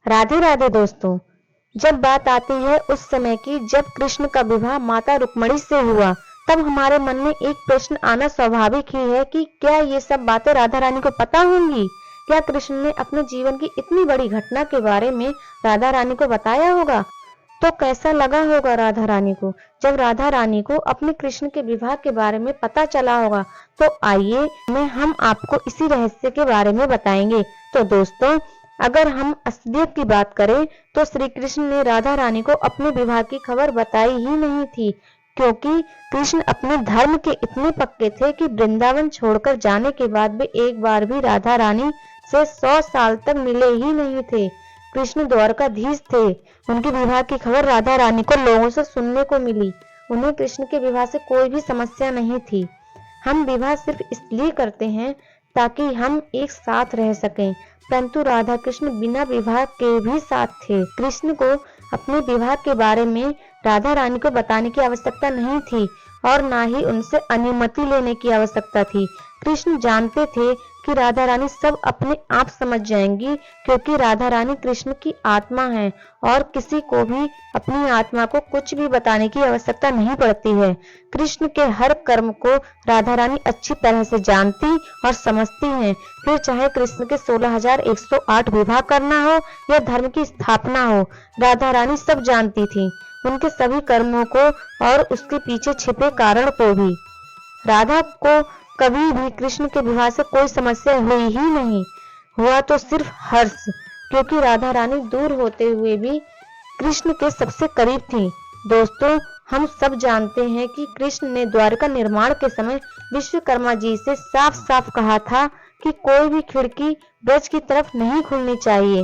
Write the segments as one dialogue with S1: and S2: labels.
S1: राधे राधे दोस्तों। जब बात आती है उस समय की जब कृष्ण का विवाह माता रुक्मिणी से हुआ, तब हमारे मन में एक प्रश्न आना स्वाभाविक ही है कि क्या ये सब बातें राधा रानी को पता होंगी? क्या कृष्ण ने अपने जीवन की इतनी बड़ी घटना के बारे में राधा रानी को बताया होगा? तो कैसा लगा होगा राधा रानी को जब राधा रानी को अपने कृष्ण के विवाह के बारे में पता चला होगा। तो आइए हम आपको इसी रहस्य के बारे में बताएंगे। तो दोस्तों, अगर हम असलियत की बात करें तो श्री कृष्ण ने राधा रानी को अपने विवाह की खबर बताई ही नहीं थी, क्योंकि कृष्ण अपने धर्म के इतने पक्के थे कि वृंदावन छोड़कर जाने के बाद वे एक बार भी राधा रानी से 100 साल तक मिले ही नहीं थे। कृष्ण द्वारकाधीश थे। उनके विवाह की खबर राधा रानी को लोगों से सुनने को मिली। उन्हें कृष्ण के विवाह से कोई भी समस्या नहीं थी। हम विवाह सिर्फ इसलिए करते हैं ताकि हम एक साथ रह सकें, परंतु राधा कृष्ण बिना विवाह के भी साथ थे। कृष्ण को अपने विवाह के बारे में राधा रानी को बताने की आवश्यकता नहीं थी और ना ही उनसे अनुमति लेने की आवश्यकता थी। कृष्ण जानते थे कि राधा रानी सब अपने आप समझ जाएंगी, क्योंकि राधा रानी कृष्ण की आत्मा है और किसी को भी अपनी आत्मा को कुछ भी बताने की आवश्यकता नहीं पड़ती है। कृष्ण के हर कर्म को राधा रानी अच्छी तरह से जानती और समझती हैं। फिर चाहे कृष्ण के 16,108 विवाह करना हो या धर्म की स्थापना हो, राधा रानी सब जानती थी, उनके सभी कर्मों को और उसके पीछे छिपे कारण को भी। राधा को कभी भी कृष्ण के विवाह से कोई समस्या हुई ही नहीं। हुआ तो सिर्फ हर्ष, क्योंकि राधा रानी दूर होते हुए भी कृष्ण के सबसे करीब थी। दोस्तों, हम सब जानते हैं कि कृष्ण ने द्वारका निर्माण के समय विश्वकर्मा जी से साफ साफ कहा था कि कोई भी खिड़की ब्रज की तरफ नहीं खुलनी चाहिए,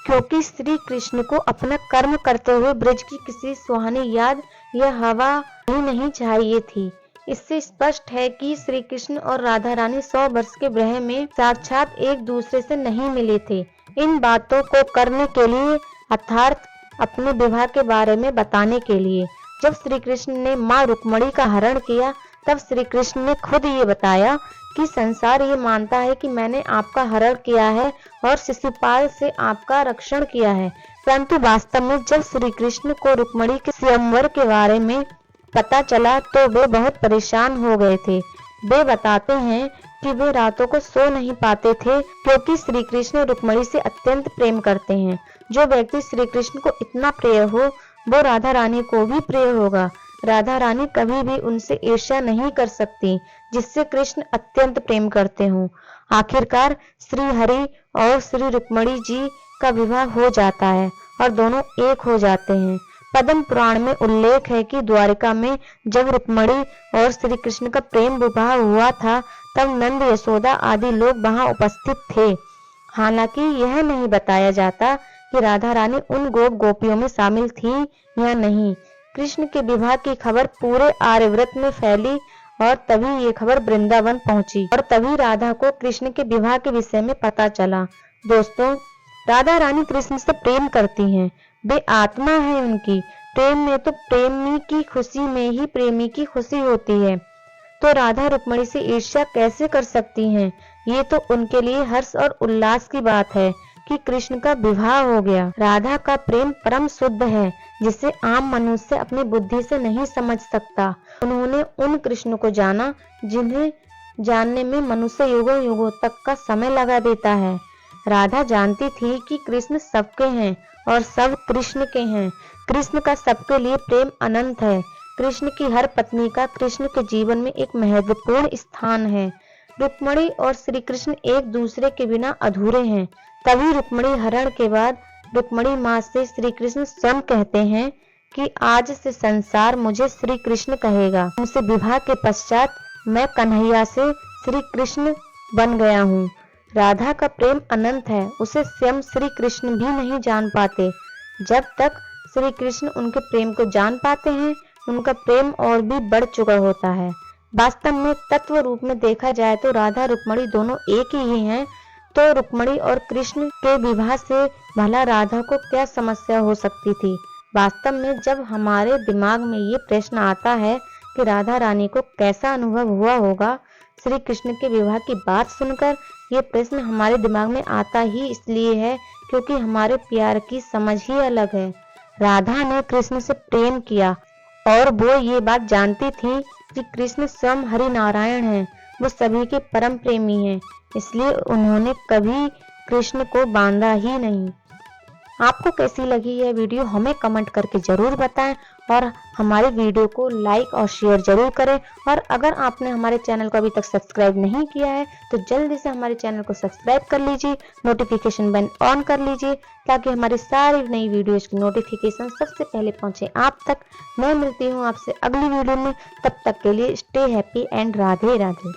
S1: क्योंकि श्री कृष्ण को अपना कर्म करते हुए ब्रज की किसी सुहानी याद या हवा ही नहीं चाहिए थी। इससे स्पष्ट है कि श्री कृष्ण और राधा रानी 100 वर्ष के विरह में साक्षात एक दूसरे से नहीं मिले थे। इन बातों को करने के लिए अर्थात अपने विवाह के बारे में बताने के लिए जब श्री कृष्ण ने माँ रुक्मिणी का हरण किया, तब श्री कृष्ण ने खुद ये बताया कि संसार ये मानता है कि मैंने आपका हरण किया है और शिशुपाल से आपका रक्षण किया है, परंतु वास्तव में जब श्री कृष्ण को रुक्मिणी के स्वयंवर के बारे में पता चला तो वे बहुत परेशान हो गए थे। वे बताते हैं कि वे रातों को सो नहीं पाते थे, क्योंकि श्री कृष्ण रुक्मिणी से अत्यंत प्रेम करते हैं। जो व्यक्ति श्री कृष्ण को इतना प्रिय हो, वो राधा रानी को भी प्रिय होगा। राधा रानी कभी भी उनसे ईर्ष्या नहीं कर सकती, जिससे कृष्ण अत्यंत प्रेम करते हों। आखिरकार श्री हरि और श्री रुक्मिणी जी का विवाह हो जाता है और दोनों एक हो जाते हैं। पद्म पुराण में उल्लेख है कि द्वारिका में जब रुक्मिणी और श्री कृष्ण का प्रेम विवाह हुआ था, तब नंद, यशोदा आदि लोग वहां उपस्थित थे। हालांकि यह नहीं बताया जाता कि राधा रानी उन गोपियों में शामिल थी या नहीं। कृष्ण के विवाह की खबर पूरे आर्यव्रत में फैली और तभी ये खबर वृंदावन पहुंची और तभी राधा को कृष्ण के विवाह के विषय में पता चला। दोस्तों, राधा रानी कृष्ण से प्रेम करती हैं। वे आत्मा है उनकी। प्रेम में तो प्रेमी की खुशी में ही प्रेमी की खुशी होती है, तो राधा रुक्मिणी से ईर्ष्या कैसे कर सकती हैं? ये तो उनके लिए हर्ष और उल्लास की बात है कि कृष्ण का विवाह हो गया। राधा का प्रेम परम शुद्ध है, जिसे आम मनुष्य अपनी बुद्धि से नहीं समझ सकता। उन्होंने उन कृष्ण को जाना जिन्हें जानने में मनुष्य युगों युगों तक का समय लगा देता है। राधा जानती थी कि कृष्ण सबके हैं और सब कृष्ण के हैं। कृष्ण का सबके लिए प्रेम अनंत है। कृष्ण की हर पत्नी का कृष्ण के जीवन में एक महत्वपूर्ण स्थान है। रुक्मिणी और श्री कृष्ण एक दूसरे के बिना अधूरे हैं। तभी रुक्मिणी हरण के बाद रुक्मिणी माँ से श्री कृष्ण स्वयं कहते हैं कि आज से संसार मुझे श्री कृष्ण कहेगा। उनसे विवाह के पश्चात मैं कन्हैया से श्री कृष्ण बन गया हूँ। राधा का प्रेम अनंत है, उसे स्वयं श्री कृष्ण भी नहीं जान पाते। जब तक श्री कृष्ण उनके प्रेम को जान पाते हैं, उनका प्रेम और भी बढ़ चुका होता है। वास्तव में तत्व रूप में देखा जाए तो राधा रुक्मिणी दोनों एक ही हैं, तो रुक्मिणी और कृष्ण के विवाह से भला राधा को क्या समस्या हो सकती थी? वास्तव में जब हमारे दिमाग में ये प्रश्न आता है कि राधा रानी को कैसा अनुभव हुआ होगा, श्री कृष्ण के विवाह की बात सुनकर ये प्रश्न हमारे दिमाग में आता ही इसलिए है क्योंकि हमारे प्यार की समझ ही अलग है। राधा ने कृष्ण से प्रेम किया और वो ये बात जानती थी कि कृष्ण स्वयं हरि नारायण हैं, वो सभी के परम प्रेमी हैं, इसलिए उन्होंने कभी कृष्ण को बांधा ही नहीं। आपको कैसी लगी यह वीडियो हमें कमेंट करके जरूर बताएं और हमारी वीडियो को लाइक और शेयर जरूर करें। और अगर आपने हमारे चैनल को अभी तक सब्सक्राइब नहीं किया है तो जल्दी से हमारे चैनल को सब्सक्राइब कर लीजिए, नोटिफिकेशन बेल ऑन कर लीजिए ताकि हमारी सारी नई वीडियोज की नोटिफिकेशन सबसे पहले पहुंचे आप तक। मैं मिलती हूँ आपसे अगली वीडियो में, तब तक के लिए stay happy and Radhe Radhe.